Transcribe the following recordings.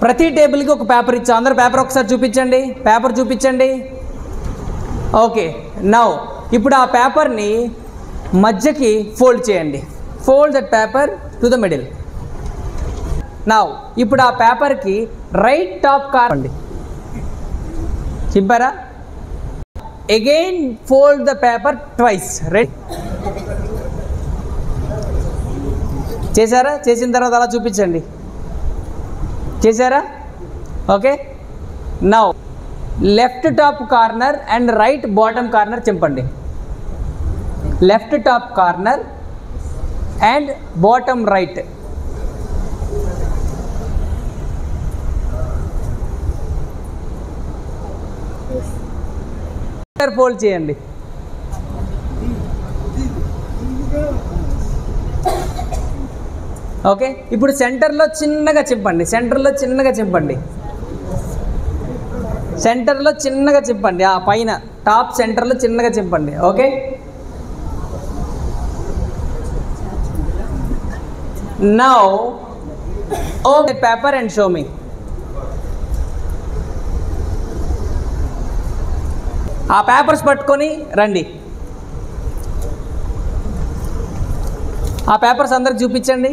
ప్రతి టేబుల్కి ఒక పేపర్ ఇచ్చాం. అందరూ పేపర్ ఒకసారి చూపించండి, పేపర్ చూపించండి. ఓకే, నౌ ఇప్పుడు ఆ పేపర్ని మధ్యకి ఫోల్డ్ చేయండి. Fold that paper to the middle. Now ఇప్పుడు ఆ పేపర్కి రైట్ టాప్ కార్నర్ అండి, చింపారా? Again fold the paper twice. Right చేశారా? చేసిన తర్వాత అలా చూపించండి. చేశారా? Okay, now left top corner and right bottom corner చింపండి. Left top corner and bottom right. Fold చేయండి. ఓకే, ఇప్పుడు సెంటర్లో చిన్నగా చింపండి. సెంటర్లో చిన్నగా చింపండి. సెంటర్లో చిన్నగా చింపండి. ఆ పైన టాప్ సెంటర్లో చిన్నగా చింపండి. Okay, now okay paper and show me. ఆ పేపర్స్ పట్టుకొని రండి. ఆ పేపర్స్ అందరికి చూపించండి.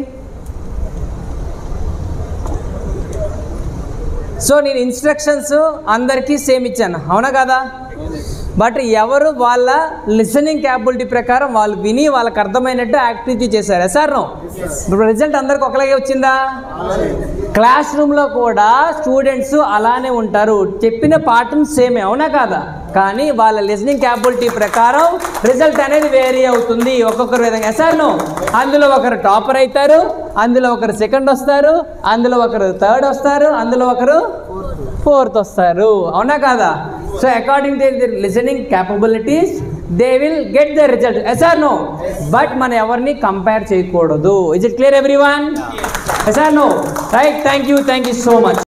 సో నేను ఇన్స్ట్రక్షన్స్ అందరికీ సేమ్ ఇచ్చాను, అవునా కదా? బట్ ఎవరు వాళ్ళ లిసనింగ్ క్యాపబిలిటీ ప్రకారం వాళ్ళు విని వాళ్ళకి అర్థమైనట్టు యాక్టివిటీ చేశారు. సార్ నో ఇప్పుడు రిజల్ట్ అందరికి ఒకలాగే వచ్చిందా? క్లాస్ రూమ్లో కూడా స్టూడెంట్స్ అలానే ఉంటారు, చెప్పిన పాఠం సేమే, అవునా కాదా? కానీ వాళ్ళ లిసనింగ్ క్యాపబిలిటీ ప్రకారం రిజల్ట్ అనేది వేరీ అవుతుంది ఒక్కొక్కరు విధంగా. సార్ నో అందులో ఒకరు టాపర్ అవుతారు, అందులో ఒకరు సెకండ్ వస్తారు, అందులో ఒకరు థర్డ్ వస్తారు, అందులో ఒకరు ఫోర్త్ వస్తారు, అవునా కాదా? So according to their listening capabilities they will get the result. yes or no? but మనం ఎవరిని కంపేర్ చేయకూడదు. is it clear everyone? yes or no? right, thank you so much.